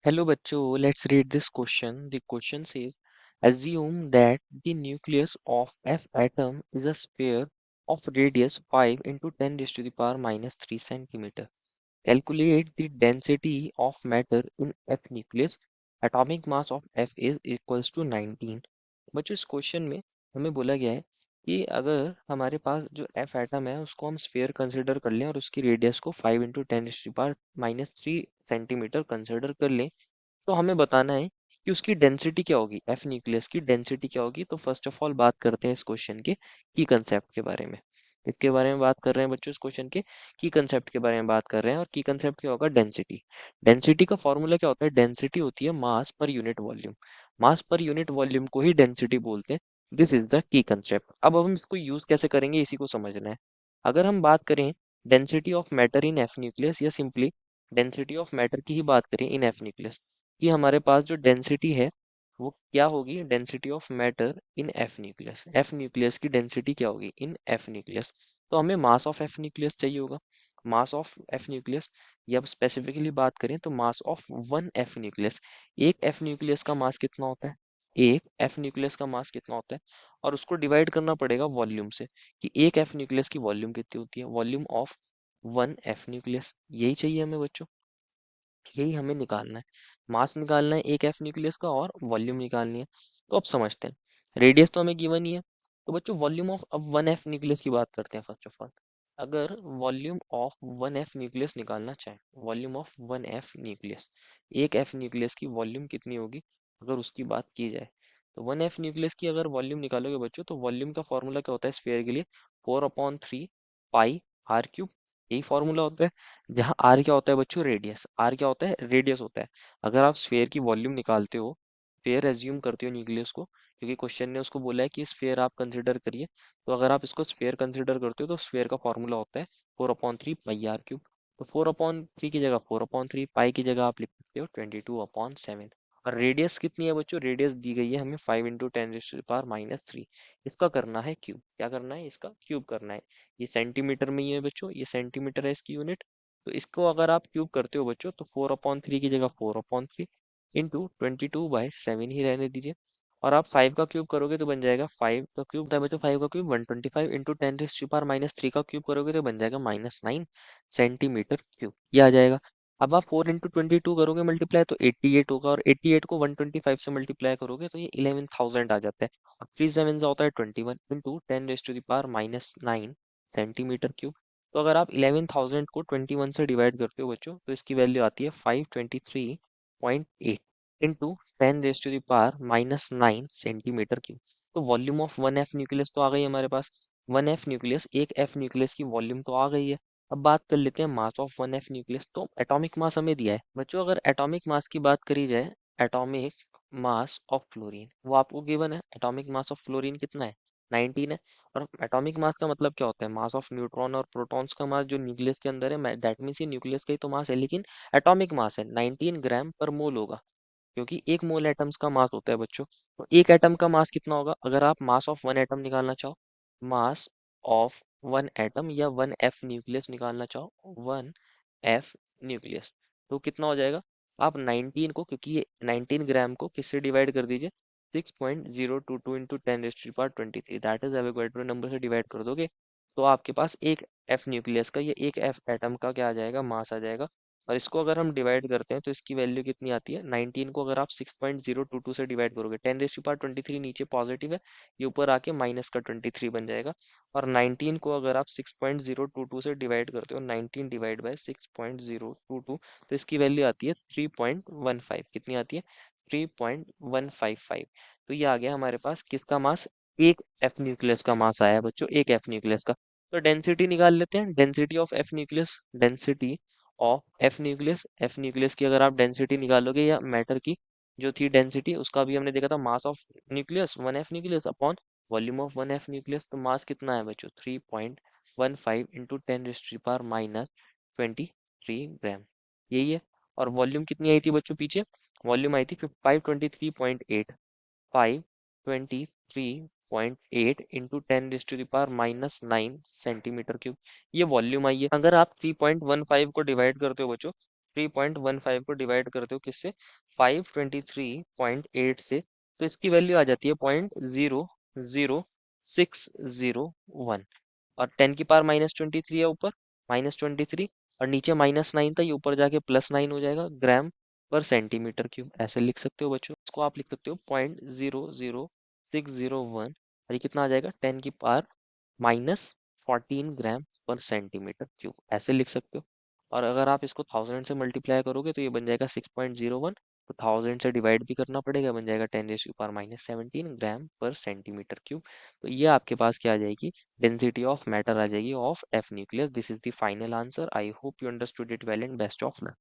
Hello bachcho, let's read this question. The question says, assume that the nucleus of F atom is a sphere of radius 5 into 10 raised to the power minus 3 centimeter. Calculate the density of matter in F nucleus. Atomic mass of F is equals to 19. बच्चों इस question में हमें बोला गया है कि अगर हमारे पास जो F एटम है उसको हम स्फीयर कंसिडर कर लें और उसकी रेडियस को 5 into ten power minus 3 centimetre consider कर लें, तो हमें बताना है कि उसकी डेंसिटी क्या होगी, एफ न्यूक्लियस की डेंसिटी क्या होगी। तो फर्स्ट ऑफ ऑल बात करते हैं इस क्वेश्चन के की कंसेप्ट के बारे में। इसके बारे में बात कर रहे हैं बच्चों, इस क्वेश्चन के की कंसेप्ट के बारे में बात कर रहे हैं। और की कंसेप्ट क्या होगा, डेंसिटी। डेंसिटी का फॉर्मूला क्या होता है, डेंसिटी होती है मास पर यूनिट वॉल्यूम। मास पर यूनिट वॉल्यूम को ही डेंसिटी बोलते हैं। This is the key concept. अब हम इसको यूज कैसे करेंगे इसी को समझना है। अगर हम बात करें density of matter in F nucleus या सिंपली डेंसिटी ऑफ मैटर की ही बात करें इन एफ न्यूक्लियस, कि हमारे पास जो डेंसिटी है वो क्या होगी, density of matter in F nucleus. F nucleus की डेंसिटी क्या होगी इन एफ न्यूक्लियस। तो हमें मास ऑफ एफ न्यूक्लियस चाहिए होगा। मास ऑफ एफ न्यूक्लियस, या अब स्पेसिफिकली बात करें तो mass of one F nucleus. एक एफ न्यूक्लियस का मास कितना होता है, एक एफ न्यूक्लियस का मास कितना होता है, और उसको डिवाइड करना पड़ेगा वॉल्यूम से, कि एक एफ न्यूक्लियस की वॉल्यूम कितनी होती है, volume of one F nucleus. यही चाहिए हमें बच्चों, यही हमें निकालना है। मास निकालना है एक एफ न्यूक्लियस का और वॉल्यूम निकालनी है। तो अब समझते हैं, रेडियस तो हमें गिवन ही है। तो बच्चों वॉल्यूम ऑफ अब वन एफ न्यूक्लियस की बात करते हैं फर्स्ट ऑफ ऑल। अगर volume of one F nucleus निकालना चाहें, volume of one F nucleus, एक एफ न्यूक्लियस की वॉल्यूम कितनी होगी अगर उसकी बात की जाए, तो वन एफ न्यूक्लियस की अगर वॉल्यूम निकालोगे बच्चों, तो वॉल्यूम का फॉर्मूला क्या होता है स्फीयर के लिए, 4/3 पाई आर क्यूब। यही फॉर्मूला होता है। जहाँ आर क्या होता है बच्चों, रेडियस। आर क्या होता है, रेडियस होता है। अगर आप स्फेयर की वॉल्यूम निकालते हो, स्फेयर एज्यूम करते हो न्यूक्लियस को, क्योंकि क्वेश्चन ने उसको बोला है कि स्फेयर आप कंसिडर करिए, तो अगर आप इसको स्फेयर कंसिडर करते हो तो स्फेयर का फॉर्मूला होता है 4/3 पाई आर क्यूब। तो 4/3 की जगह 4/3, पाई की जगह आप लिख सकते हो 22/7। और रेडियस कितनी है बच्चों, रेडियस दी गई है हमें 5 × 10⁻³ इसका करना है क्यूब। क्या करना है, इसका क्यूब करना है। ये सेंटीमीटर में ही है बच्चों, ये सेंटीमीटर है इसकी यूनिट। तो इसको अगर आप क्यूब करते हो बच्चों, तो 4/3 की जगह 4/3 इंटू 22/7 ही रहने दीजिए। और आप 5 का क्यूब करोगे तो बन जाएगा, 5 का क्यूब होता है बच्चों, 5 का क्यूब 125 इंटू 10⁻³ का क्यूब करोगे तो बन जाएगा -9 सेंटीमीटर क्यूब। ये आ जाएगा। अब आप 4 × 22 करोगे मल्टीप्लाई, तो 88 होगा, और 88 को 125 से मल्टीप्लाई करोगे तो ये 11,000 आ जाता है। और 3 7 होता है 21 इंटू 10⁻⁻9 सेंटीमीटर क्यूब। तो अगर आप 11,000 को 21 से डिवाइड करते हो बच्चों, तो इसकी वैल्यू आती है 523.8 इंटू 10⁻⁻9 सेंटीमीटर क्यूब। तो volume of one F nucleus तो आ गई हमारे पास। वन एफ न्यूक्लियस, एक एफ न्यूक्लियस की वॉल्यूम तो आ गई है। अब बात कर लेते हैं mass of one F nucleus. तो एटॉमिक मास हमें दिया है बच्चों, अगर एटॉमिक मास की बात करी जाए, एटॉमिक मास ऑफ फ्लोरीन वो आपको गिवन है। एटॉमिक मास ऑफ फ्लोरीन कितना है, 19 है। और एटॉमिक मास का मतलब क्या होता है, मास ऑफ न्यूट्रॉन और प्रोटॉन्स का मास जो न्यूक्लियस के अंदर है, दैट मीन्स ये न्यूक्लियस का ही तो मास है, लेकिन एटॉमिक मास है 19 ग्राम पर मोल होगा, क्योंकि एक मोल एटम्स का मास होता है बच्चों। तो एक एटम का मास कितना होगा, अगर आप मास ऑफ वन एटम निकालना चाहो, मास ऑफ वन एटम या वन एफ न्यूक्लियस निकालना चाहो, वन एफ न्यूक्लियस, तो कितना हो जाएगा। आप 19 को, क्योंकि ये 19 ग्राम को किससे डिवाइड कर दीजिए, 6.022 into 10⁻23 that is Avogadro number से डिवाइड कर दोगे, तो आपके पास एक एफ न्यूक्लियस का या एक एफ एटम का क्या आ जाएगा, मास आ जाएगा। और इसको अगर हम डिवाइड करते हैं तो इसकी वैल्यू कितनी आती है, 19 को अगर आप 6.022 से डिवाइड करोगे, 10⁻23 नीचे पॉजिटिव है, ये ऊपर आके माइनस का 23 बन जाएगा। और 19 को अगर आप 6.022 से डिवाइड करते हो, 19 डिवाइड बाय 6.022, तो इसकी वैल्यू आती है 3.15। कितनी आती है, 3.155। तो ये आ गया हमारे पास किसका मास, एक एफ न्यूक्लियस का मास आया है बच्चों, एक एफ न्यूक्लियस का। तो डेंसिटी निकाल लेते हैं, density of F nucleus, density of F nucleus. F nucleus की अगर आप डेंसिटी निकालोगे, या मैटर की जो थी डेंसिटी, उसका भी हमने देखा था, mass of nucleus one F nucleus upon volume of one F nucleus. तो मास कितना है बच्चों, 3.15 इंटू 10⁻⁻23 ग्राम, यही है। और वॉल्यूम कितनी आई थी बच्चों पीछे, वॉल्यूम आई थी 523.8, 523.8 इंटू 10⁻⁻9 सेंटीमीटर क्यूब, ये वॉल्यूम आई है। अगर आप 3.15 को डिवाइड करते हो बच्चों 3.15 को डिवाइड करते हो किससे, 523.8 से, तो इसकी वैल्यू आ जाती है 0.00601। और 10 की पावर -23 है ऊपर, -23, और नीचे -9 था, ये ऊपर जाके +9 हो जाएगा, ग्राम पर सेंटीमीटर क्यूब, ऐसे लिख सकते हो बच्चों। इसको आप लिख सकते हो 0.00601, और ये कितना आ जाएगा, 10 की पावर -14 ग्राम पर सेंटीमीटर क्यूब, ऐसे लिख सकते हो। और अगर आप इसको 1000 से मल्टीप्लाई करोगे तो ये बन जाएगा 6.01, तो 1000 से डिवाइड भी करना पड़ेगा, बन जाएगा 10 की पावर -17 ग्राम पर सेंटीमीटर क्यूब। तो ये आपके पास क्या आ जाएगी, डेंसिटी ऑफ मैटर आ जाएगी of F nucleus. This is the final answer. I hope you understood it well and best of luck.